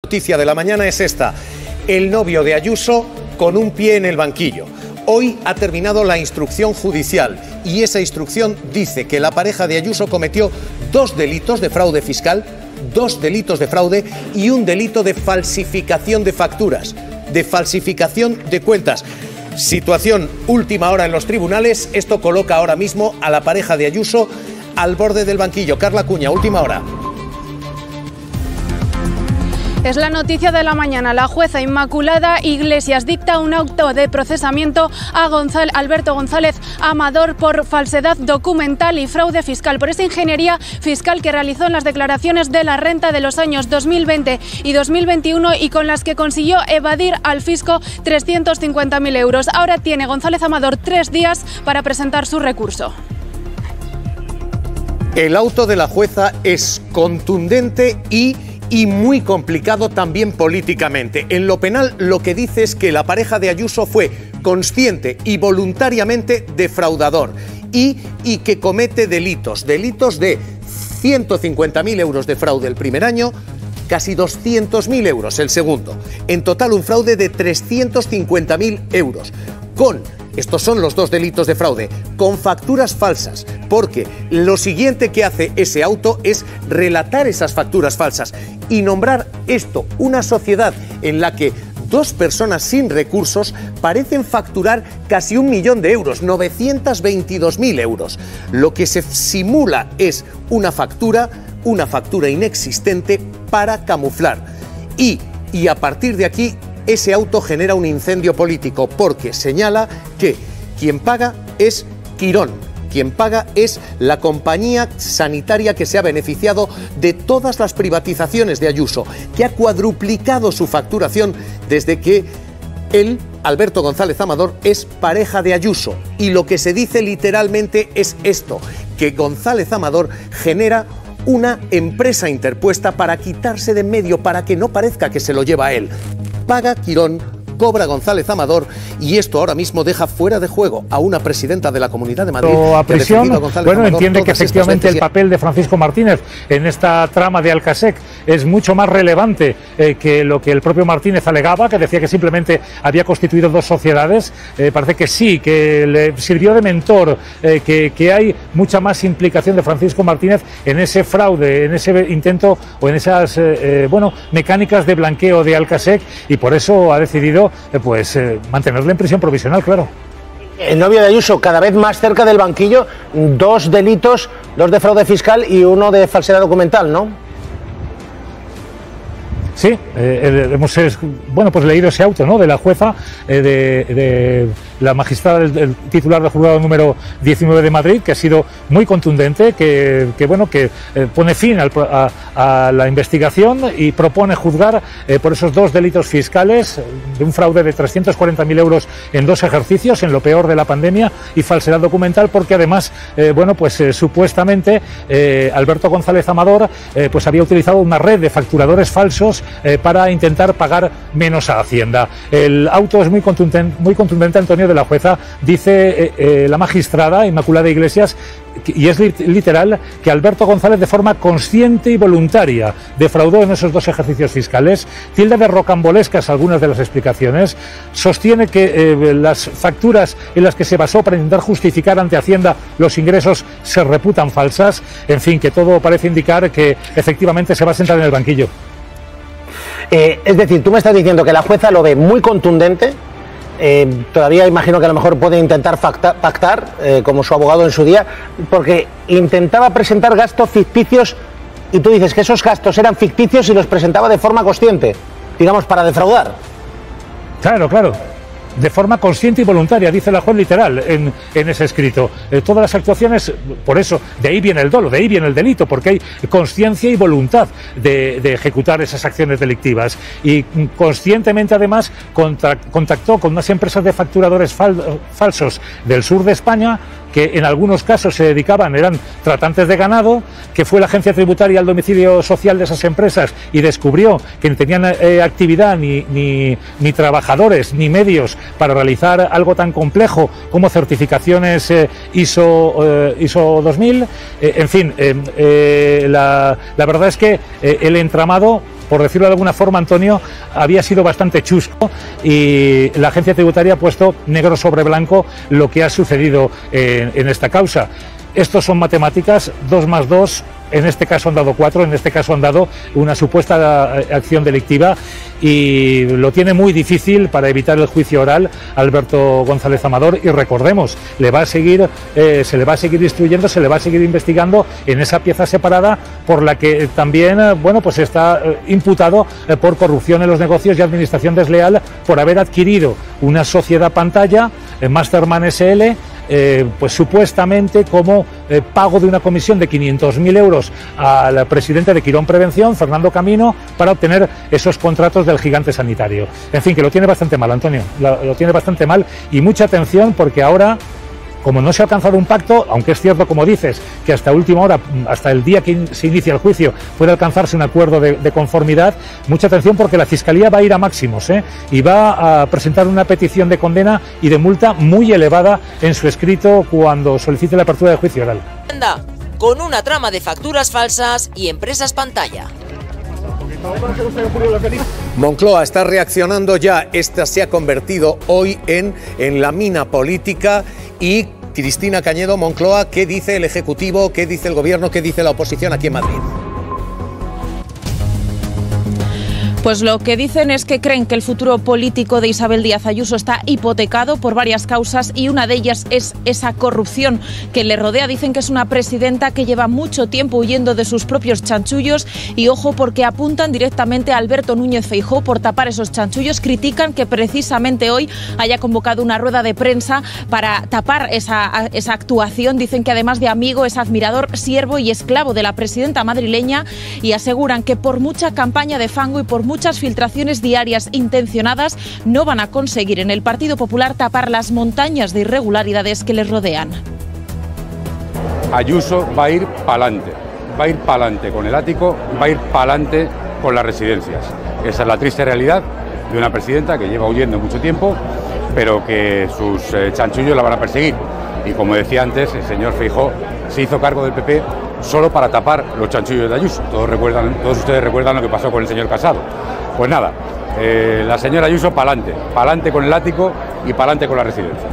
Noticia de la mañana es esta: el novio de Ayuso con un pie en el banquillo. Hoy ha terminado la instrucción judicial y esa instrucción dice que la pareja de Ayuso cometió 2 delitos de fraude fiscal, 2 delitos de fraude y un delito de falsificación de facturas, de falsificación de cuentas. Situación última hora en los tribunales. Esto coloca ahora mismo a la pareja de Ayuso al borde del banquillo. Carla Cuña, última hora. Es la noticia de la mañana. La jueza Inmaculada Iglesias dicta un auto de procesamiento a Alberto González Amador por falsedad documental y fraude fiscal, por esa ingeniería fiscal que realizó en las declaraciones de la renta de los años 2020 y 2021 y con las que consiguió evadir al fisco 350.000 euros. Ahora tiene González Amador 3 días para presentar su recurso. El auto de la jueza es contundente y muy complicado también políticamente. En lo penal lo que dice es que la pareja de Ayuso fue consciente y voluntariamente defraudador y que comete delitos de 150.000 euros de fraude el primer año, casi 200.000 euros el segundo. En total un fraude de 350.000 euros. Estos son los 2 delitos de fraude, con facturas falsas, porque lo siguiente que hace ese auto es relatar esas facturas falsas y nombrar esto, una sociedad en la que 2 personas sin recursos parecen facturar casi 1 millón de euros, 922.000 euros. Lo que se simula es una factura inexistente para camuflar. Y a partir de aquí, ese auto genera un incendio político porque señala que quien paga es Quirón, quien paga es la compañía sanitaria que se ha beneficiado de todas las privatizaciones de Ayuso, que ha cuadruplicado su facturación desde que él, Alberto González Amador, es pareja de Ayuso. Y lo que se dice literalmente es esto, que González Amador genera una empresa interpuesta para quitarse de en medio, para que no parezca que se lo lleva a él. Paga Quirón, cobra González Amador y esto ahora mismo deja fuera de juego a una presidenta de la Comunidad de Madrid. A prisión, entiende que efectivamente el papel de Francisco Martínez en esta trama de Alcasec es mucho más relevante que lo que el propio Martínez alegaba, que decía que simplemente había constituido 2 sociedades. Parece que sí, que le sirvió de mentor, que hay mucha más implicación de Francisco Martínez en ese fraude, en ese intento o en esas mecánicas de blanqueo de Alcasec, y por eso ha decidido mantenerle en prisión provisional, claro. El novio de Ayuso cada vez más cerca del banquillo, 2 delitos, 2 de fraude fiscal y 1 de falsedad documental, ¿no? Sí, hemos leído ese auto, ¿no?, de la jueza, de la magistrada del titular del juzgado número 19 de Madrid, que ha sido muy contundente, que pone fin a la investigación y propone juzgar por esos 2 delitos fiscales, de un fraude de 340.000 euros en 2 ejercicios, en lo peor de la pandemia, y falsedad documental, porque además, supuestamente Alberto González Amador había utilizado una red de facturadores falsos para intentar pagar menos a Hacienda. El auto es muy contundente, Antonio, de la jueza. Dice la magistrada Inmaculada Iglesias, y es literal, que Alberto González de forma consciente y voluntaria defraudó en esos 2 ejercicios fiscales. Tilda de rocambolescas algunas de las explicaciones. Sostiene que las facturas en las que se basó para intentar justificar ante Hacienda los ingresos se reputan falsas. En fin, que todo parece indicar que efectivamente se va a sentar en el banquillo. Es decir, tú me estás diciendo que la jueza lo ve muy contundente. Todavía imagino que a lo mejor puede intentar pactar, como su abogado en su día, porque intentaba presentar gastos ficticios y tú dices que esos gastos eran ficticios y los presentaba de forma consciente, digamos, para defraudar. Claro. De forma consciente y voluntaria, dice la juez literal en ese escrito. Todas las actuaciones, por eso, de ahí viene el dolo, de ahí viene el delito, porque hay conciencia y voluntad de ejecutar esas acciones delictivas. Y conscientemente, además, contactó con unas empresas de facturadores falsos del sur de España, que en algunos casos eran tratantes de ganado, que fue la agencia tributaria al domicilio social de esas empresas y descubrió que no tenían actividad ni trabajadores ni medios para realizar algo tan complejo como certificaciones ISO 2000. En fin, la verdad es que el entramado por decirlo de alguna forma, Antonio, había sido bastante chusco y la agencia tributaria ha puesto negro sobre blanco lo que ha sucedido en esta causa. Estos son matemáticas, 2 más 2, en este caso han dado 4, en este caso han dado una supuesta acción delictiva y lo tiene muy difícil para evitar el juicio oral Alberto González Amador y recordemos, se le va a seguir instruyendo, se le va a seguir investigando en esa pieza separada por la que también, bueno, pues está imputado por corrupción en los negocios y administración desleal por haber adquirido una sociedad pantalla, Masterman SL, pues supuestamente como pago de una comisión de 500.000 euros al presidente de Quirón Prevención, Fernando Camino, para obtener esos contratos del gigante sanitario. En fin, que lo tiene bastante mal, Antonio, lo tiene bastante mal y mucha atención porque ahora, como no se ha alcanzado un pacto, aunque es cierto, como dices, que hasta última hora, hasta el día que se inicia el juicio, puede alcanzarse un acuerdo de conformidad, mucha atención porque la Fiscalía va a ir a máximos y va a presentar una petición de condena y de multa muy elevada en su escrito cuando solicite la apertura del juicio oral. Con una trama de facturas falsas y empresas pantalla. Moncloa está reaccionando ya, esta se ha convertido hoy en la mina política y Cristina Cañedo, Moncloa, ¿qué dice el Ejecutivo, qué dice el Gobierno, qué dice la oposición aquí en Madrid? Pues lo que dicen es que creen que el futuro político de Isabel Díaz Ayuso está hipotecado por varias causas y una de ellas es esa corrupción que le rodea. Dicen que es una presidenta que lleva mucho tiempo huyendo de sus propios chanchullos y ojo porque apuntan directamente a Alberto Núñez Feijóo por tapar esos chanchullos. Critican que precisamente hoy haya convocado una rueda de prensa para tapar esa actuación. Dicen que además de amigo es admirador, siervo y esclavo de la presidenta madrileña y aseguran que por mucha campaña de fango y por muchas filtraciones diarias intencionadas no van a conseguir en el Partido Popular tapar las montañas de irregularidades que les rodean. Ayuso va a ir pa'lante con el ático, va a ir pa'lante con las residencias. Esa es la triste realidad de una presidenta que lleva huyendo mucho tiempo, pero que sus chanchullos la van a perseguir. Y como decía antes, el señor Feijóo se hizo cargo del PP solo para tapar los chanchullos de Ayuso. Todos ustedes recuerdan lo que pasó con el señor Casado. Pues nada, la señora Ayuso pa'lante con el ático y pa'lante con las residencias.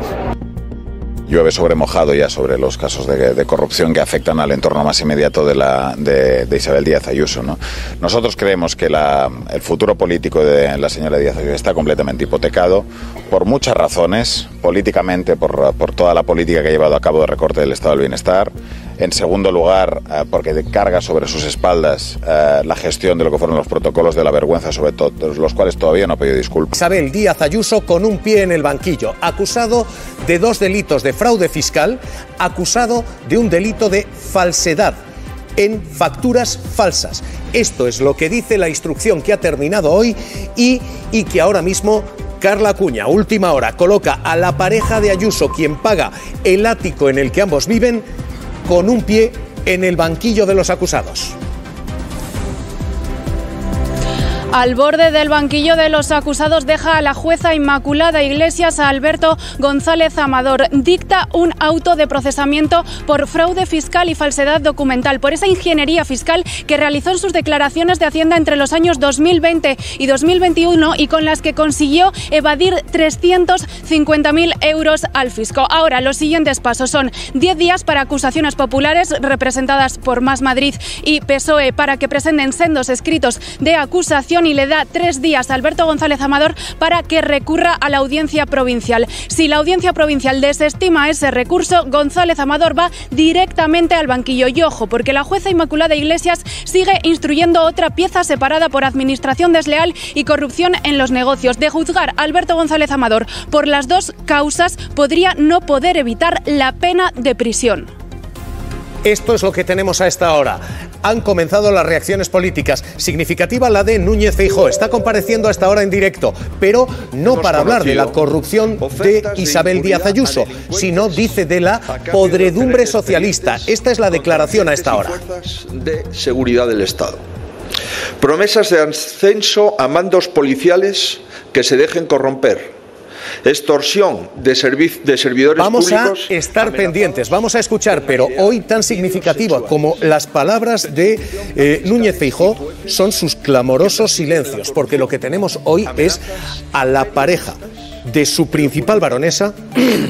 Llueve sobre mojado ya sobre los casos de corrupción que afectan al entorno más inmediato de Isabel Díaz Ayuso, ¿no? Nosotros creemos que el futuro político de la señora Díaz Ayuso está completamente hipotecado por muchas razones, políticamente por toda la política que ha llevado a cabo de recorte del estado del bienestar. En segundo lugar, porque carga sobre sus espaldas la gestión de lo que fueron los protocolos de la vergüenza, sobre todo los cuales todavía no ha pedido disculpas. Isabel Díaz Ayuso con un pie en el banquillo, acusado de 2 delitos de fraude fiscal, acusado de un delito de falsedad en facturas falsas. Esto es lo que dice la instrucción que ha terminado hoy y que ahora mismo Carla Acuña, última hora, coloca a la pareja de Ayuso, quien paga el ático en el que ambos viven, con un pie en el banquillo de los acusados. Al borde del banquillo de los acusados deja a la jueza Inmaculada Iglesias a Alberto González Amador. Dicta un auto de procesamiento por fraude fiscal y falsedad documental, por esa ingeniería fiscal que realizó en sus declaraciones de Hacienda entre los años 2020 y 2021 y con las que consiguió evadir 350.000 euros al fisco. Ahora, los siguientes pasos son 10 días para acusaciones populares representadas por Más Madrid y PSOE para que presenten sendos escritos de acusación y le da 3 días a Alberto González Amador para que recurra a la audiencia provincial. Si la audiencia provincial desestima ese recurso, González Amador va directamente al banquillo. Y ojo, porque la jueza Inmaculada Iglesias sigue instruyendo otra pieza separada por administración desleal y corrupción en los negocios. De juzgar a Alberto González Amador por las 2 causas, podría no poder evitar la pena de prisión. Esto es lo que tenemos a esta hora. Han comenzado las reacciones políticas. Significativa la de Núñez Feijóo. Está compareciendo a esta hora en directo, pero no para hablar de la corrupción de Isabel Díaz Ayuso, sino dice de la podredumbre socialista. Esta es la declaración a esta hora. De seguridad del Estado. Promesas de ascenso a mandos policiales que se dejen corromper. extorsión de servidores vamos públicos. Vamos a estar pendientes, vamos a escuchar, pero hoy tan significativa como las palabras de Núñez Feijóo son sus clamorosos silencios, porque lo que tenemos hoy es a la pareja de su principal baronesa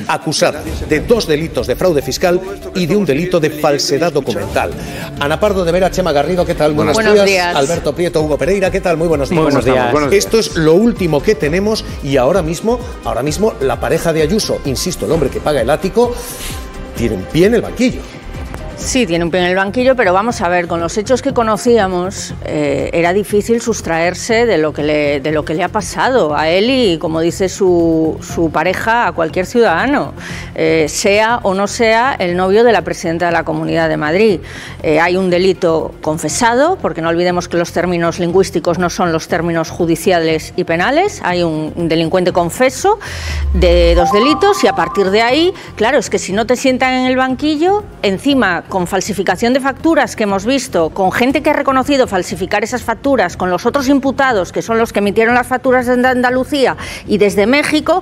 acusada de 2 delitos de fraude fiscal y de un delito de falsedad documental. Ana Pardo de Vera, Chema Garrido, ¿qué tal? Buenos días. Alberto Prieto, Hugo Pereira, ¿qué tal? Muy buenos días. Muy buenos días. Esto es lo último que tenemos y ahora mismo la pareja de Ayuso, insisto, el hombre que paga el ático, tiene un pie en el banquillo. Sí, tiene un pie en el banquillo, pero vamos a ver, con los hechos que conocíamos era difícil sustraerse de lo que le ha pasado a él y, como dice su pareja, a cualquier ciudadano, sea o no sea el novio de la presidenta de la Comunidad de Madrid. Hay un delito confesado, porque no olvidemos que los términos lingüísticos no son los términos judiciales y penales, hay un delincuente confeso de 2 delitos y a partir de ahí, claro, es que si no te sientan en el banquillo, encima con falsificación de facturas que hemos visto, con gente que ha reconocido falsificar esas facturas, con los otros imputados, que son los que emitieron las facturas desde Andalucía y desde México,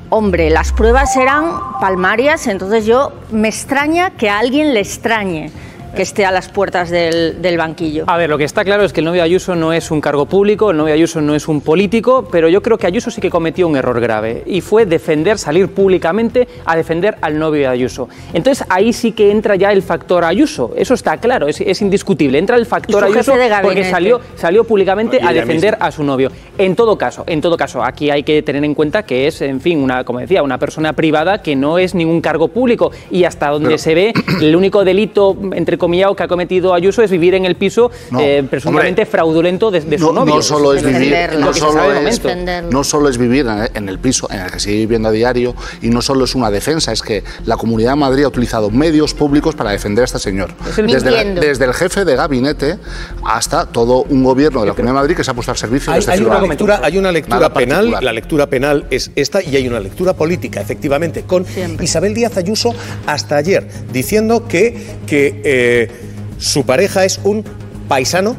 hombre, las pruebas eran palmarias, entonces me extraña que a alguien le extrañe que esté a las puertas del banquillo. A ver, lo que está claro es que el novio de Ayuso no es un cargo público, el novio de Ayuso no es un político, pero yo creo que Ayuso sí que cometió un error grave y fue salir públicamente a defender al novio de Ayuso. Entonces ahí sí que entra ya el factor Ayuso, eso está claro, es indiscutible, entra el factor Ayuso porque salió públicamente a defender a su novio. En todo caso, aquí hay que tener en cuenta que es, en fin, como decía, una persona privada que no es ningún cargo público y hasta donde se ve, el único delito, entre comillado, que ha cometido Ayuso es vivir en el piso presuntamente fraudulento de su novio. No solo es vivir en el piso en el que sigue viviendo a diario y no solo es una defensa, es que la Comunidad de Madrid ha utilizado medios públicos para defender a este señor. Desde el jefe de gabinete hasta todo un gobierno de la Comunidad de Madrid que se ha puesto al servicio de este ciudadano. Hay una lectura penal, la lectura penal es esta, y hay una lectura política, efectivamente, con Isabel Díaz Ayuso hasta ayer, diciendo que su pareja es un paisano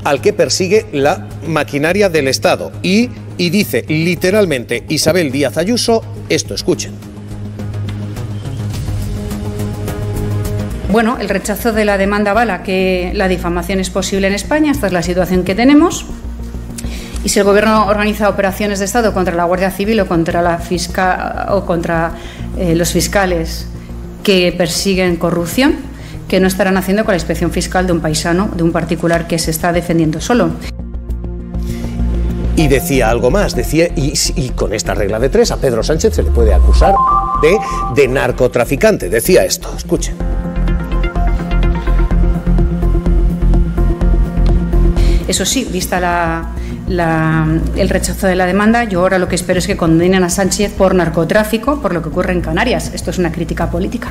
al que persigue la maquinaria del Estado. Y dice literalmente Isabel Díaz Ayuso esto, escuchen. Bueno, el rechazo de la demanda avala que la difamación es posible en España, esta es la situación que tenemos. Y si el Gobierno organiza operaciones de Estado contra la Guardia Civil o contra los fiscales que persiguen corrupción, que no estarán haciendo con la inspección fiscal de un paisano, de un particular que se está defendiendo solo. Y decía algo más, y con esta regla de 3 a Pedro Sánchez se le puede acusar de narcotraficante. Decía esto, escuchen. Eso sí, vista el rechazo de la demanda, yo ahora lo que espero es que condenen a Sánchez por narcotráfico, por lo que ocurre en Canarias. Esto es una crítica política.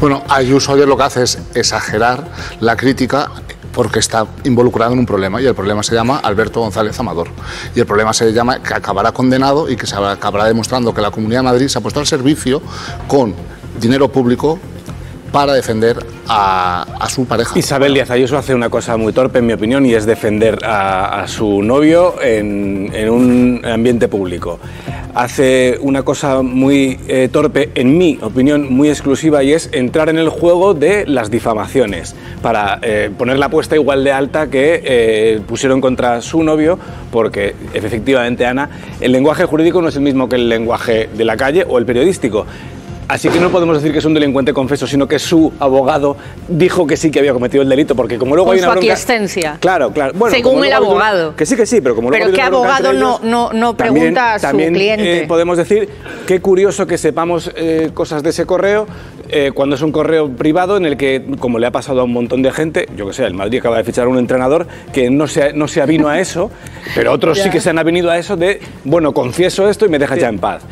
Bueno, Ayuso ayer lo que hace es exagerar la crítica porque está involucrado en un problema y el problema se llama Alberto González Amador y el problema se llama que acabará condenado y que se acabará demostrando que la Comunidad de Madrid se ha puesto al servicio con dinero público para defender a su pareja. Isabel Díaz Ayuso hace una cosa muy torpe, en mi opinión, y es defender a su novio en un ambiente público. Hace una cosa muy torpe, en mi opinión, muy exclusiva, y es entrar en el juego de las difamaciones para poner la apuesta igual de alta que pusieron contra su novio, porque efectivamente, Ana, el lenguaje jurídico no es el mismo que el lenguaje de la calle o el periodístico. Así que no podemos decir que es un delincuente confeso, sino que su abogado dijo que sí que había cometido el delito, porque como luego hay una bronca... aquiescencia. Claro. Bueno, según el abogado. Que sí, pero como luego... Pero ¿qué abogado no pregunta a su cliente? Podemos decir, qué curioso que sepamos cosas de ese correo, cuando es un correo privado en el que, como le ha pasado a un montón de gente, yo que sé, el Madrid acaba de fichar a un entrenador que no se avino a eso, pero otros sí que se han avenido a eso de, bueno, confieso esto y me dejas ya en paz.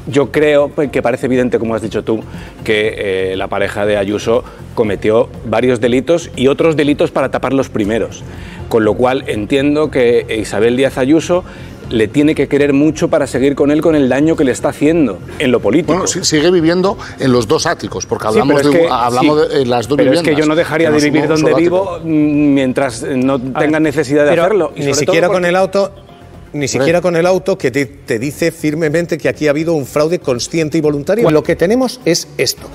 Yo creo que parece evidente, como has dicho tú, que la pareja de Ayuso cometió varios delitos y otros delitos para tapar los primeros. Con lo cual entiendo que Isabel Díaz Ayuso le tiene que querer mucho para seguir con él con el daño que le está haciendo en lo político. Bueno, sigue viviendo en los dos áticos, porque hablamos de las dos viviendas. Pero es que yo no dejaría de vivir donde vivo mientras no tenga necesidad de hacerlo. Ni siquiera con el auto... ni siquiera con el auto que te dice firmemente que aquí ha habido un fraude consciente y voluntario. Lo que tenemos es esto.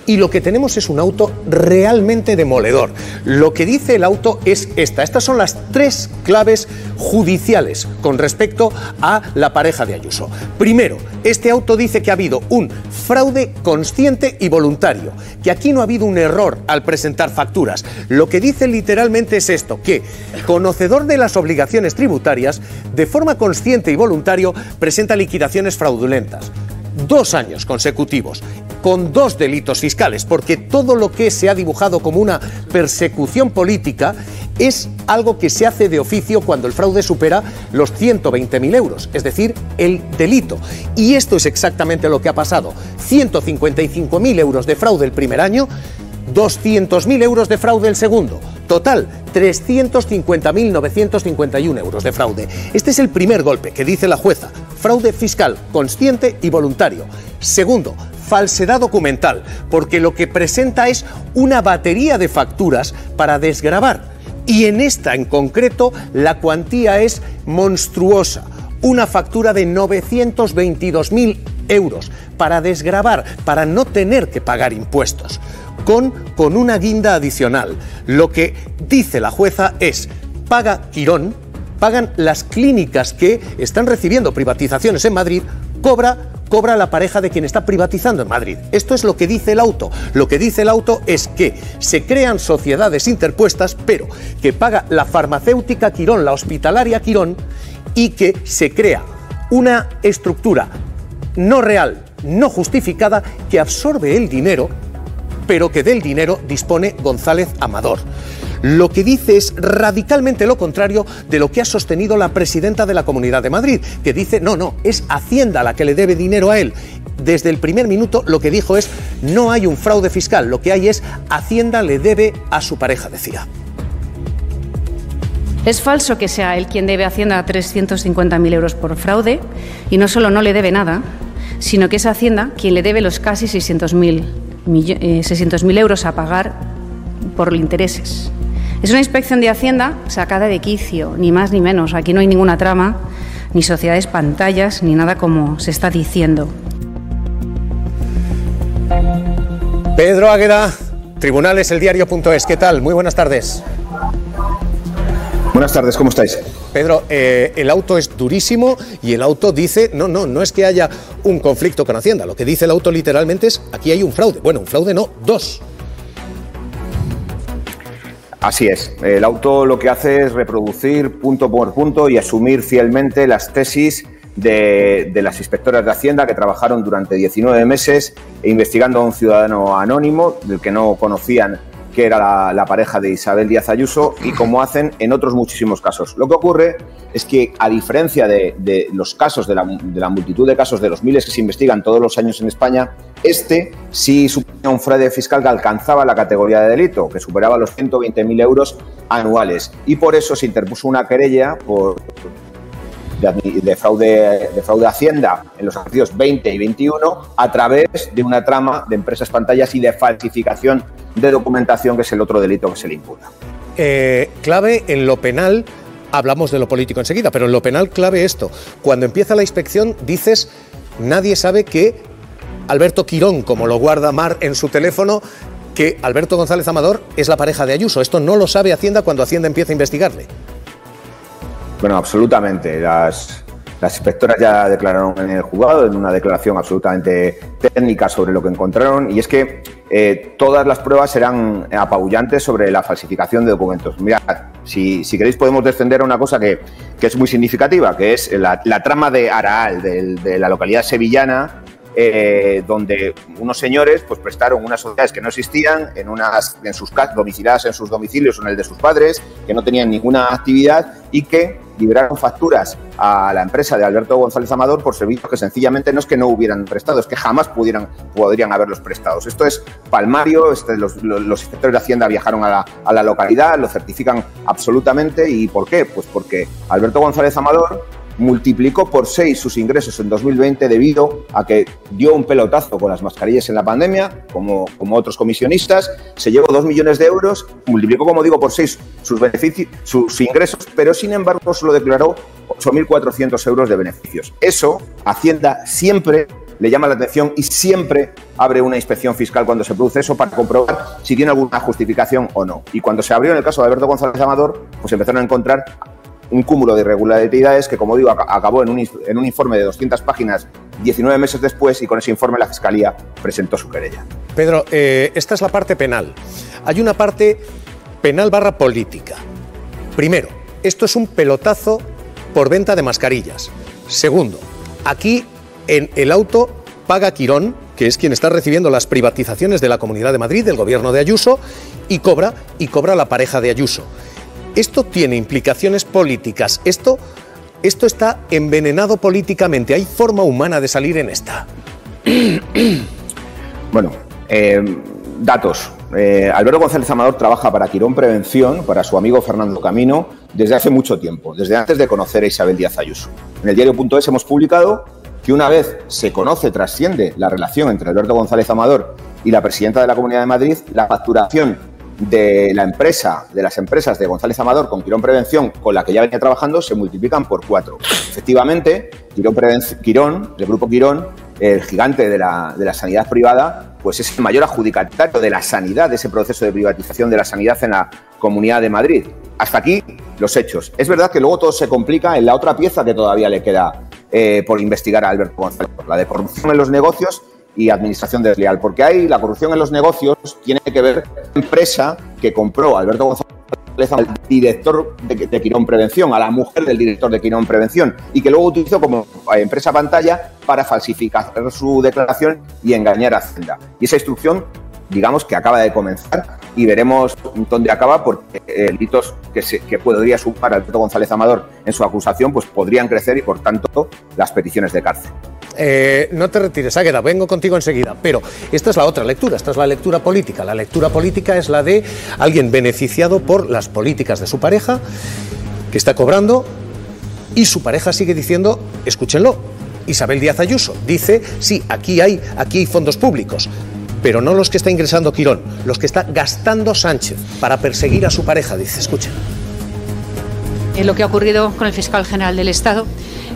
Y lo que tenemos es un auto realmente demoledor. Lo que dice el auto es estas son las 3 claves judiciales con respecto a la pareja de Ayuso. Primero, este auto dice que ha habido un fraude consciente y voluntario, que aquí no ha habido un error al presentar facturas. Lo que dice literalmente es esto, que conocedor de las obligaciones tributarias, de forma consciente y voluntario, presenta liquidaciones fraudulentas. 2 años consecutivos, con 2 delitos fiscales, porque todo lo que se ha dibujado como una persecución política es algo que se hace de oficio cuando el fraude supera los 120.000 euros, es decir, el delito. Y esto es exactamente lo que ha pasado. 155.000 euros de fraude el primer año, 200.000 euros de fraude el segundo. Total, 350.951 euros de fraude. Este es el primer golpe que dice la jueza. Fraude fiscal, consciente y voluntario. Segundo, falsedad documental, porque lo que presenta es una batería de facturas para desgravar. Y en esta en concreto, la cuantía es monstruosa. Una factura de 922.000 euros para desgravar, para no tener que pagar impuestos. Con una guinda adicional. Lo que dice la jueza es, paga Quirón, pagan las clínicas que están recibiendo privatizaciones en Madrid, cobra la pareja de quien está privatizando en Madrid. Esto es lo que dice el auto. Lo que dice el auto es que se crean sociedades interpuestas, pero que paga la farmacéutica Quirón, la hospitalaria Quirón, y que se crea una estructura no real, no justificada, que absorbe el dinero, pero que del dinero dispone González Amador. Lo que dice es radicalmente lo contrario de lo que ha sostenido la presidenta de la Comunidad de Madrid, que dice, no, es Hacienda la que le debe dinero a él. Desde el primer minuto lo que dijo es, no hay un fraude fiscal, lo que hay es Hacienda le debe a su pareja, decía. Es falso que sea él quien debe a Hacienda 350.000 euros por fraude, y no solo no le debe nada, sino que es Hacienda quien le debe los casi 600.000 euros a pagar por intereses. Es una inspección de Hacienda sacada de quicio, ni más ni menos. Aquí no hay ninguna trama, ni sociedades pantallas, ni nada como se está diciendo. Pedro Águeda, Tribunales, eldiario.es. ¿Qué tal? Muy buenas tardes. Buenas tardes, ¿cómo estáis? Pedro, el auto es durísimo y el auto dice, no es que haya un conflicto con Hacienda. Lo que dice el auto literalmente es, aquí hay un fraude. Bueno, un fraude no, 2. Así es. El auto lo que hace es reproducir punto por punto y asumir fielmente las tesis de las inspectoras de Hacienda que trabajaron durante 19 meses investigando a un ciudadano anónimo del que no conocían que era la pareja de Isabel Díaz Ayuso, y como hacen en otros muchísimos casos. Lo que ocurre es que, a diferencia de los casos, de la multitud de casos, de los miles que se investigan todos los años en España, este sí suponía un fraude fiscal que alcanzaba la categoría de delito, que superaba los 120.000 euros anuales. Y por eso se interpuso una querella de fraude a Hacienda en los ejercicios 20 y 21 a través de una trama de empresas pantallas y de falsificación de documentación, que es el otro delito que se le imputa. Clave en lo penal, hablamos de lo político enseguida, pero en lo penal clave esto. Cuando empieza la inspección dices, nadie sabe que Alberto Quirón, como lo guarda Mar en su teléfono, que Alberto González Amador es la pareja de Ayuso. Esto no lo sabe Hacienda cuando Hacienda empieza a investigarle. Bueno, absolutamente. Las inspectoras ya declararon en el juzgado, en una declaración absolutamente técnica sobre lo que encontraron, y es que todas las pruebas eran apabullantes sobre la falsificación de documentos. Mirad, si queréis podemos descender a una cosa que es muy significativa, que es la trama de Araal, de la localidad sevillana, donde unos señores pues prestaron unas sociedades que no existían domiciliadas en sus domicilios o en el de sus padres, que no tenían ninguna actividad y que liberaron facturas a la empresa de Alberto González Amador por servicios que sencillamente no es que no hubieran prestado, es que jamás podrían haberlos prestado. Esto es palmario, los inspectores de Hacienda viajaron a la localidad, lo certifican absolutamente. ¿Y por qué? Pues porque Alberto González Amador multiplicó por 6 sus ingresos en 2020 debido a que dio un pelotazo con las mascarillas en la pandemia, como otros comisionistas, se llevó 2 millones de euros, multiplicó, como digo, por 6 sus ingresos, pero sin embargo solo declaró 8.400 euros de beneficios. Eso, Hacienda siempre le llama la atención y siempre abre una inspección fiscal cuando se produce eso para comprobar si tiene alguna justificación o no. Y cuando se abrió en el caso de Alberto González Amador, pues empezaron a encontrar un cúmulo de irregularidades que, como digo, acabó en un informe de 200 páginas 19 meses después, y con ese informe la Fiscalía presentó su querella. Pedro, esta es la parte penal. Hay una parte penal / política. Primero, esto es un pelotazo por venta de mascarillas. Segundo, aquí en el auto paga Quirón, que es quien está recibiendo las privatizaciones de la Comunidad de Madrid, del gobierno de Ayuso, y cobra la pareja de Ayuso. Esto tiene implicaciones políticas. Esto está envenenado políticamente. ¿Hay forma humana de salir en esta? Bueno, datos. Alberto González Amador trabaja para Quirón Prevención, para su amigo Fernando Camino, desde hace mucho tiempo, desde antes de conocer a Isabel Díaz Ayuso. En el diario.es hemos publicado que una vez se conoce, trasciende la relación entre Alberto González Amador y la presidenta de la Comunidad de Madrid, la facturación de las empresas de González Amador con Quirón Prevención, con la que ya venía trabajando, se multiplican por 4. Efectivamente, Quirón, el grupo Quirón, el gigante de la sanidad privada, pues es el mayor adjudicatario de la sanidad, de ese proceso de privatización de la sanidad en la Comunidad de Madrid. Hasta aquí los hechos. Es verdad que luego todo se complica en la otra pieza que todavía le queda por investigar a Alberto González, la de corrupción en los negocios y administración desleal, porque ahí la corrupción en los negocios tiene que ver con la empresa que compró Alberto González al director de Quirón Prevención, a la mujer del director de Quirón Prevención, y que luego utilizó como empresa pantalla para falsificar su declaración y engañar a Hacienda. Y esa instrucción, digamos, que acaba de comenzar, y veremos dónde acaba, porque delitos que podría sumar Alberto González Amador en su acusación pues podrían crecer, y por tanto las peticiones de cárcel. No te retires, Águeda, vengo contigo enseguida, pero esta es la otra lectura, esta es la lectura política. La lectura política es la de alguien beneficiado por las políticas de su pareja, que está cobrando, y su pareja sigue diciendo, escúchenlo, Isabel Díaz Ayuso dice, sí, aquí hay fondos públicos, pero no los que está ingresando Quirón, los que está gastando Sánchez para perseguir a su pareja, dice, escuchen. Lo que ha ocurrido con el fiscal general del Estado,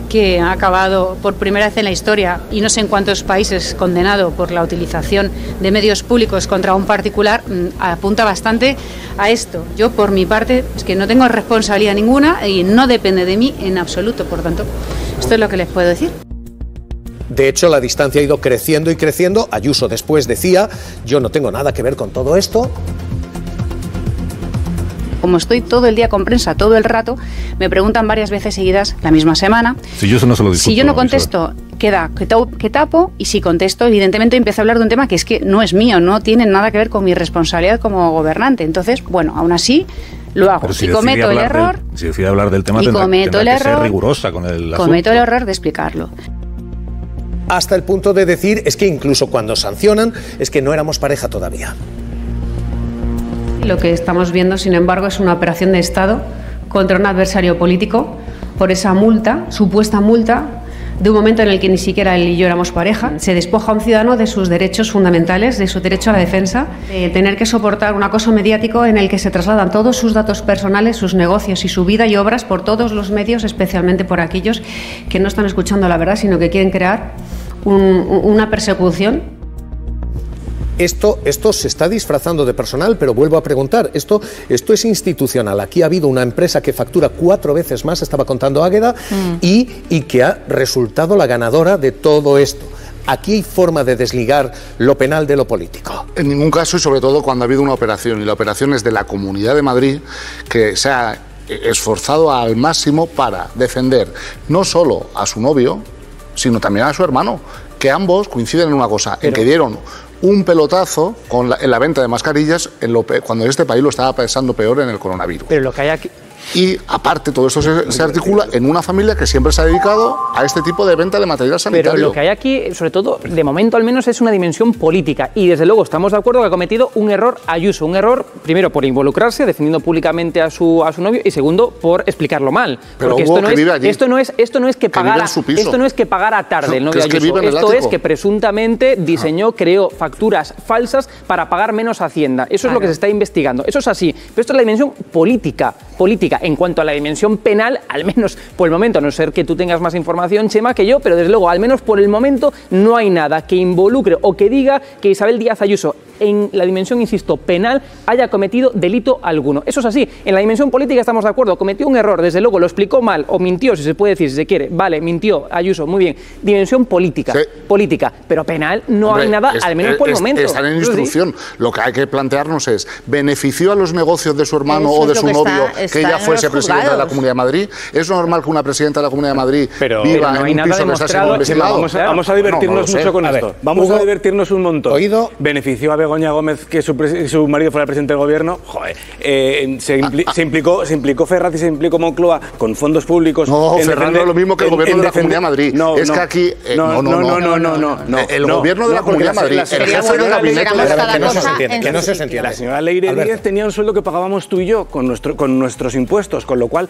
que ha acabado por primera vez en la historia, y no sé en cuántos países, condenado por la utilización de medios públicos contra un particular, apunta bastante a esto. Yo, por mi parte, es que no tengo responsabilidad ninguna y no depende de mí en absoluto. Por tanto, esto es lo que les puedo decir. De hecho, la distancia ha ido creciendo y creciendo. Ayuso después decía, yo no tengo nada que ver con todo esto. Como estoy todo el día con prensa, todo el rato, me preguntan varias veces seguidas la misma semana. Si yo eso no se lo discuto, si yo no contesto, queda que tapo, y si contesto, evidentemente empiezo a hablar de un tema que es que no es mío, no tiene nada que ver con mi responsabilidad como gobernante. Entonces, bueno, aún así lo hago. Si cometo el error, si decide hablar del tema, tendrá que ser rigurosa con el asunto. Cometo el error de explicarlo. Hasta el punto de decir, es que incluso cuando sancionan, es que no éramos pareja todavía. Lo que estamos viendo, sin embargo, es una operación de Estado contra un adversario político por esa multa, supuesta multa, de un momento en el que ni siquiera él y yo éramos pareja. Se despoja a un ciudadano de sus derechos fundamentales, de su derecho a la defensa, de tener que soportar un acoso mediático en el que se trasladan todos sus datos personales, sus negocios y su vida y obras por todos los medios, especialmente por aquellos que no están escuchando la verdad, sino que quieren crear una persecución. Esto se está disfrazando de personal, pero vuelvo a preguntar, esto es institucional. Aquí ha habido una empresa que factura 4 veces más, estaba contando Águeda, y que ha resultado la ganadora de todo esto. Aquí hay forma de desligar lo penal de lo político. En ningún caso, y sobre todo cuando ha habido una operación, y la operación es de la Comunidad de Madrid, que se ha esforzado al máximo para defender no solo a su novio, sino también a su hermano, que ambos coinciden en una cosa, en que dieron un pelotazo en la venta de mascarillas cuando este país lo estaba pasando peor en el coronavirus. Pero lo que hay aquí... Y aparte todo esto se articula en una familia que siempre se ha dedicado a este tipo de venta de material sanitario. Pero lo que hay aquí, sobre todo, de momento al menos, es una dimensión política. Y desde luego estamos de acuerdo que ha cometido un error Ayuso. Un error, primero, por involucrarse, defendiendo públicamente a su novio, y segundo, por explicarlo mal. Pero porque esto no es que pagara tarde el novio Ayuso. Esto es que presuntamente diseñó, creó facturas falsas para pagar menos Hacienda. Eso es lo que se está investigando. Eso es así. Pero esto es la dimensión política. política. En cuanto a la dimensión penal, al menos por el momento, a no ser que tú tengas más información, Chema, que yo, pero desde luego, al menos por el momento, no hay nada que involucre o que diga que Isabel Díaz Ayuso, en la dimensión, insisto, penal, haya cometido delito alguno. Eso es así. En la dimensión política estamos de acuerdo. Cometió un error, desde luego, lo explicó mal o mintió, si se puede decir, si se quiere. Vale, mintió Ayuso, muy bien. Dimensión política, política, pero penal no hay nada, al menos por el momento. Están en instrucción. Lo que hay que plantearnos es, ¿benefició a los negocios de su hermano o de su novio que ella fuese presidenta de la Comunidad de Madrid? ¿Es normal que una presidenta de la Comunidad de Madrid viva en un piso que está siendo investigado? Vamos a divertirnos mucho con esto. Vamos a divertirnos un montón. ¿Benefició a Begoña Gómez que su marido fuera presidente del gobierno? Joder. Se implicó Ferraz y se implicó Moncloa con fondos públicos. No, Ferraz no es lo mismo que el gobierno de la Comunidad de Madrid. Es que aquí... No. El gobierno de la Comunidad de Madrid, el jefe de gabinete... Que no se entiende. La señora Leire Díez tenía un sueldo que pagábamos tú y yo con nuestros impuestos, con lo cual...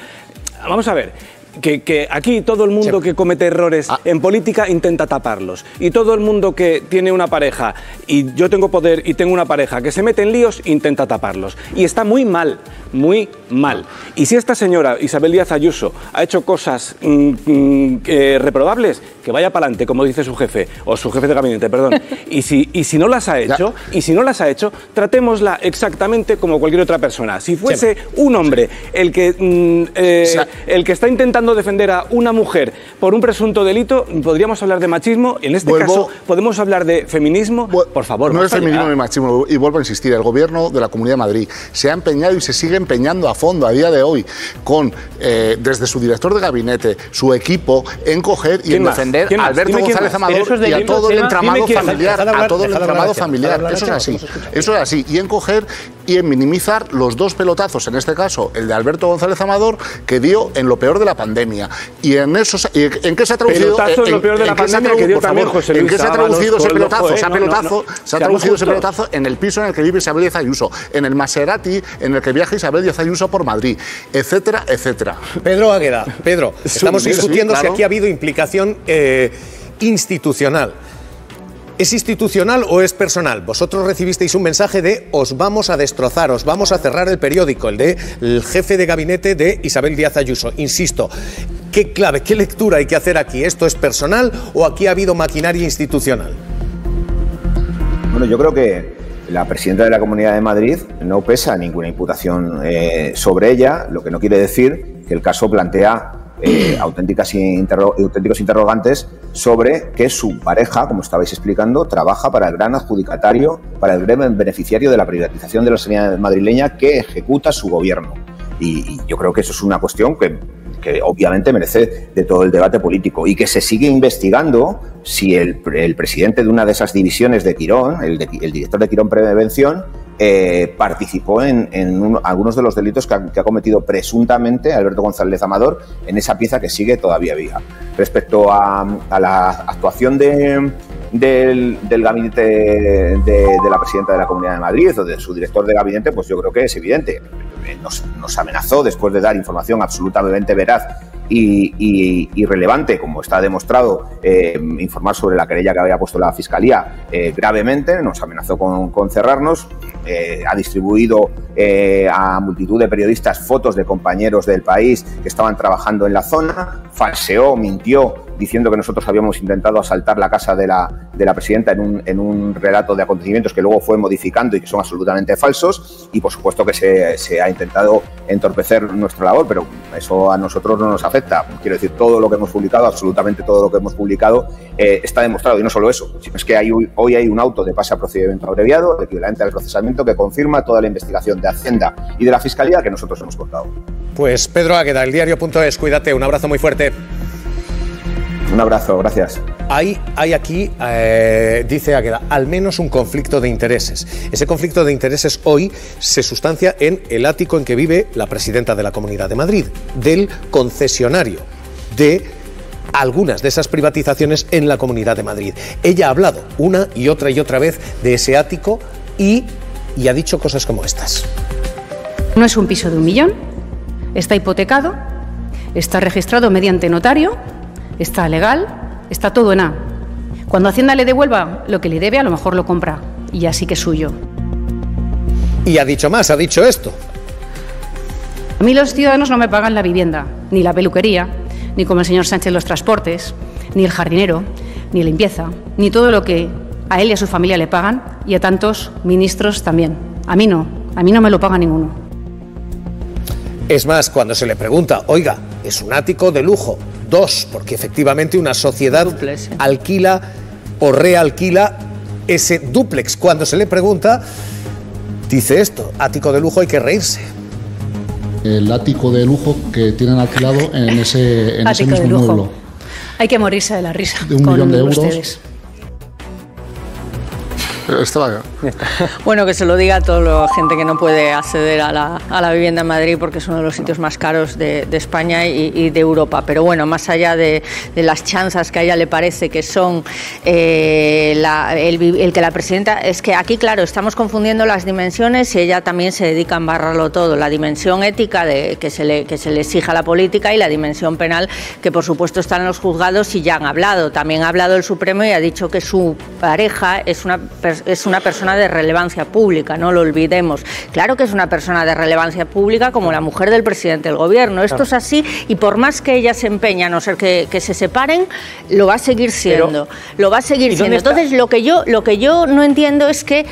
Vamos a ver... Que aquí todo el mundo que comete errores en política intenta taparlos. Y todo el mundo que tiene una pareja, y yo tengo poder y tengo una pareja que se mete en líos, intenta taparlos. Y está muy mal, muy mal. Y si esta señora, Isabel Díaz Ayuso, ha hecho cosas reprobables, que vaya para adelante, como dice su jefe, o su jefe de gabinete, perdón. Y si no las ha hecho, tratémosla exactamente como cualquier otra persona. Si fuese un hombre el que está intentando defender a una mujer por un presunto delito, podríamos hablar de machismo. En este caso, podemos hablar de feminismo. Por favor, no es feminismo ni machismo, y vuelvo a insistir, el gobierno de la Comunidad de Madrid se ha empeñado y se sigue empeñando a fondo a día de hoy con, desde su director de gabinete, su equipo, en coger y en defender a Alberto González Amador y a todo el entramado familiar. Eso es así. Y en coger y en minimizar los dos pelotazos, en este caso el de Alberto González Amador, que dio en lo peor de la pandemia. ¿Y en qué se ha traducido? ¿En qué se ha traducido ese pelotazo? Se ha traducido ese pelotazo en el piso en el que vive Isabel Díaz Ayuso, en el Maserati en el que viaja Isabel Díaz Ayuso por Madrid, etcétera, etcétera. Pedro Águeda, estamos discutiendo si aquí ha habido implicación institucional. ¿Es institucional o es personal? Vosotros recibisteis un mensaje de os vamos a destrozar, os vamos a cerrar el periódico, el del jefe de gabinete de Isabel Díaz Ayuso. Insisto, ¿qué clave, qué lectura hay que hacer aquí? ¿Esto es personal o aquí ha habido maquinaria institucional? Bueno, yo creo que la presidenta de la Comunidad de Madrid no pesa ninguna imputación sobre ella, lo que no quiere decir que el caso plantea auténticos interrogantes sobre que su pareja, como estabais explicando, trabaja para el gran adjudicatario, para el gran beneficiario de la privatización de la sanidad madrileña que ejecuta su gobierno. Y yo creo que eso es una cuestión que obviamente merece de todo el debate político y que se sigue investigando si el presidente de una de esas divisiones de Quirón, el director de Quirón Prevención, participó en algunos de los delitos que ha cometido presuntamente Alberto González Amador en esa pieza que sigue todavía viva. Respecto a la actuación del gabinete de la presidenta de la Comunidad de Madrid o de su director de gabinete, pues yo creo que es evidente. Nos amenazó después de dar información absolutamente veraz y relevante, como está demostrado, informar sobre la querella que había puesto la Fiscalía gravemente. Nos amenazó con cerrarnos. Ha distribuido a multitud de periodistas fotos de compañeros del país que estaban trabajando en la zona, falseó, mintió, diciendo que nosotros habíamos intentado asaltar la casa de la presidenta en un relato de acontecimientos que luego fue modificando y que son absolutamente falsos, y por supuesto que se ha intentado entorpecer nuestra labor, pero eso a nosotros no nos afecta. Quiero decir, todo lo que hemos publicado, absolutamente todo lo que hemos publicado, está demostrado, y no solo eso, sino es que hoy hay un auto de pase a procedimiento abreviado, equivalente al procesamiento, que confirma toda la investigación de Hacienda y de la Fiscalía que nosotros hemos contado. Pues Pedro Águeda, El Diario.es, cuídate, un abrazo muy fuerte. Un abrazo, gracias. Hay aquí, dice Águeda, al menos un conflicto de intereses. Ese conflicto de intereses hoy se sustancia en el ático en que vive la presidenta de la Comunidad de Madrid, del concesionario de algunas de esas privatizaciones en la Comunidad de Madrid. Ella ha hablado una y otra vez de ese ático y ha dicho cosas como estas. No es un piso de 1 millón, está hipotecado, está registrado mediante notario, está legal, está todo en A. Cuando Hacienda le devuelva lo que le debe, a lo mejor lo compra y así que es suyo. Y ha dicho más, ha dicho esto. A mí los ciudadanos no me pagan la vivienda, ni la peluquería, ni como el señor Sánchez los transportes, ni el jardinero, ni limpieza, ni todo lo que a él y a su familia le pagan, y a tantos ministros también. A mí no me lo paga ninguno. Es más, cuando se le pregunta, oiga, es un ático de lujo, 2, porque efectivamente una sociedad alquila o realquila ese dúplex. Cuando se le pregunta, dice esto, ático de lujo, hay que reírse. El ático de lujo que tienen alquilado en ese mismo mueble. Hay que morirse de la risa. De 1 millón de euros. Ustedes. Bueno, que se lo diga a toda la gente que no puede acceder a la vivienda en Madrid, porque es uno de los sitios más caros de España y de Europa. Pero bueno, más allá de las chanzas que a ella le parece que son el que la presidenta... Es que aquí, claro, estamos confundiendo las dimensiones y ella también se dedica a embarrarlo todo. La dimensión ética que se le exija a la política y la dimensión penal, que por supuesto están en los juzgados y ya han hablado. También ha hablado el Supremo y ha dicho que su pareja es una persona de relevancia pública, no lo olvidemos. Claro que es una persona de relevancia pública como la mujer del presidente del gobierno. Esto es así y por más que ella se empeña, a no ser que se separen, lo va a seguir siendo. Lo va a seguir siendo. Entonces, lo que yo no entiendo es que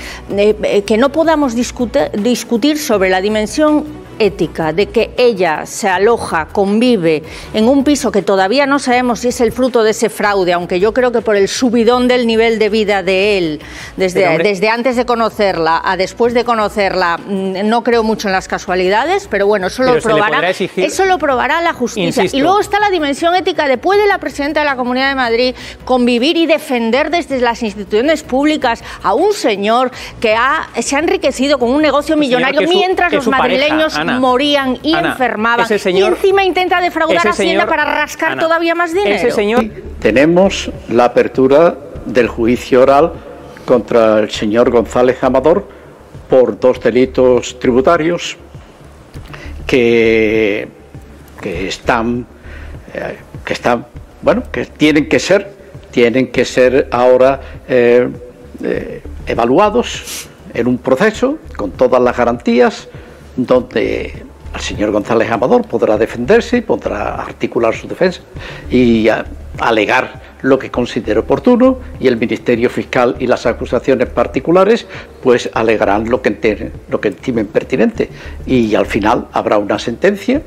no podamos discutir sobre la dimensión ética de que ella se aloja, convive en un piso que todavía no sabemos si es el fruto de ese fraude, aunque yo creo que por el subidón del nivel de vida de él, desde antes de conocerla a después de conocerla, no creo mucho en las casualidades, pero bueno, eso lo probará la justicia. Insisto. Y luego está la dimensión ética de ¿puede la presidenta de la Comunidad de Madrid convivir y defender desde las instituciones públicas a un señor que se ha enriquecido con un negocio millonario mientras los madrileños morían y enfermaban, y encima intenta defraudar a Hacienda para rascar todavía más dinero? Tenemos la apertura del juicio oral contra el señor González Amador por 2 delitos tributarios que tienen que ser ahora evaluados en un proceso con todas las garantías, donde el señor González Amador podrá defenderse, podrá articular su defensa y alegar lo que considere oportuno, y el Ministerio Fiscal y las acusaciones particulares pues alegarán lo que estimen pertinente, y al final habrá una sentencia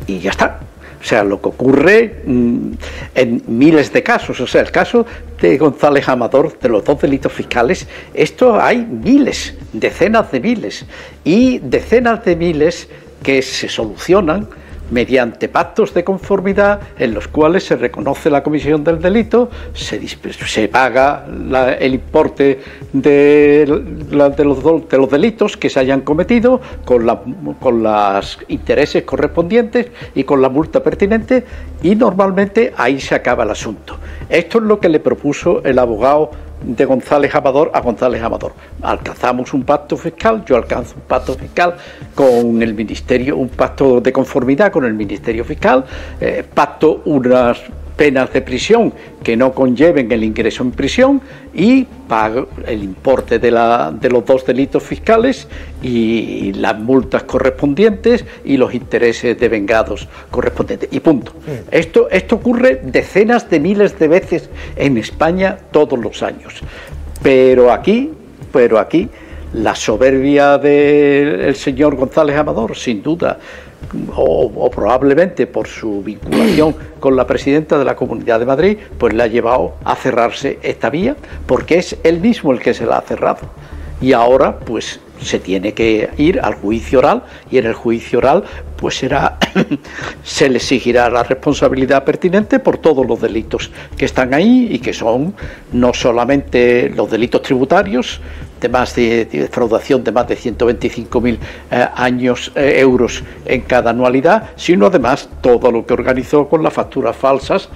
y ya está. O sea, lo que ocurre en miles de casos, o sea, el caso de González Amador, de los 2 delitos fiscales, esto hay miles, decenas de miles, y decenas de miles que se solucionan mediante pactos de conformidad en los cuales se reconoce la comisión del delito, se paga el importe de los delitos que se hayan cometido con los intereses correspondientes y con la multa pertinente, y normalmente ahí se acaba el asunto. Esto es lo que le propuso el abogado de González Amador a González Amador. Alcanzamos un pacto fiscal, yo alcanzo un pacto fiscal con el Ministerio, un pacto de conformidad con el Ministerio Fiscal, pacto unas penas de prisión que no conlleven el ingreso en prisión, y pago el importe de los 2 delitos fiscales y las multas correspondientes y los intereses devengados correspondientes, y punto. Esto ocurre decenas de miles de veces en España todos los años, pero aquí la soberbia del señor González Amador, sin duda, o probablemente por su vinculación con la presidenta de la Comunidad de Madrid, pues le ha llevado a cerrarse esta vía, porque es él mismo el que se la ha cerrado. Y ahora pues se tiene que ir al juicio oral, y en el juicio oral pues se le exigirá la responsabilidad pertinente por todos los delitos que están ahí, y que son no solamente los delitos tributarios de defraudación de más de 125.000 euros en cada anualidad, sino además todo lo que organizó con las facturas falsas,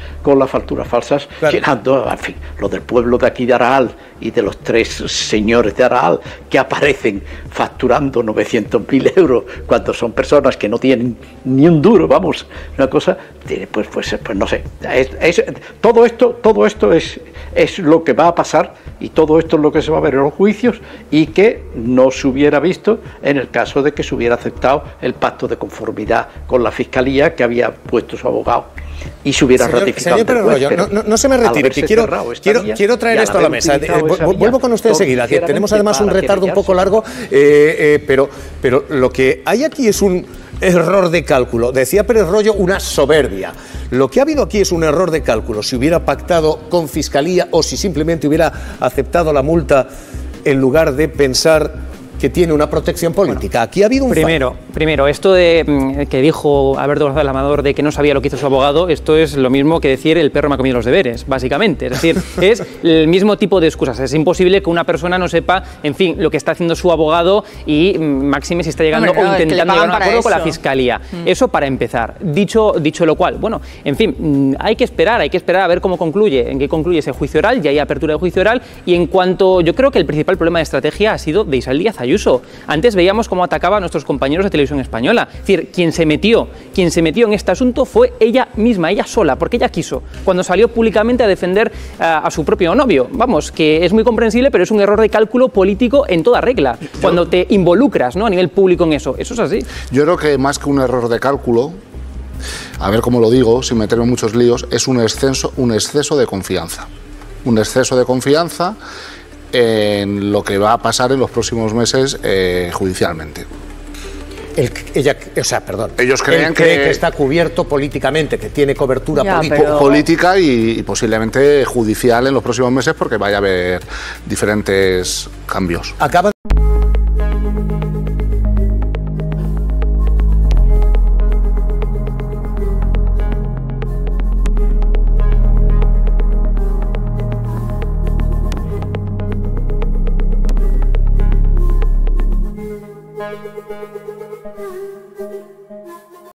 claro, llenando, en fin, lo del pueblo de aquí de Araal y de los 3 señores de Araal que aparecen facturando 900.000 euros cuando son personas que no tienen tiene ni un duro, vamos, una cosa, pues no sé. Todo esto es lo que va a pasar y todo esto es lo que se va a ver en los juicios y que no se hubiera visto en el caso de que se hubiera aceptado el pacto de conformidad con la Fiscalía que había puesto su abogado y se hubiera ratificado. Señor Pérez Royo, no se me retire, que quiero traer esto a la mesa. Vuelvo con usted enseguida, que tenemos además un retardo un poco largo, pero lo que hay aquí es un error de cálculo. Decía Pérez Royo, una soberbia. Lo que ha habido aquí es un error de cálculo. Si hubiera pactado con Fiscalía o si simplemente hubiera aceptado la multa en lugar de pensar que tiene una protección política. Aquí ha habido un Primero, esto de que dijo Alberto González Amador de que no sabía lo que hizo su abogado, esto es lo mismo que decir el perro me ha comido los deberes, básicamente. Es decir, es el mismo tipo de excusas. Es imposible que una persona no sepa, en fin, lo que está haciendo su abogado y máxime si está llegando o intentando llegar a un acuerdo con la Fiscalía. Eso para empezar. Dicho lo cual, bueno, en fin, hay que esperar a ver cómo concluye, en qué concluye ese juicio oral, ya hay apertura de juicio oral y en cuanto, yo creo que el principal problema de estrategia ha sido de Isabel Díaz Ayuso. Antes veíamos cómo atacaba a nuestros compañeros de Televisión Española. Es decir, quien se metió en este asunto fue ella misma, ella sola, porque ella quiso, cuando salió públicamente a defender a su propio novio. Vamos, que es muy comprensible, pero es un error de cálculo político en toda regla. Cuando te involucras, ¿no?, a nivel público en eso. Eso es así. Yo creo que más que un error de cálculo, a ver cómo lo digo, sin meterme en muchos líos, es un exceso de confianza. Un exceso de confianza en lo que va a pasar en los próximos meses judicialmente. Ellos creen que está cubierto políticamente, que tiene cobertura política y posiblemente judicial en los próximos meses porque vaya a haber diferentes cambios.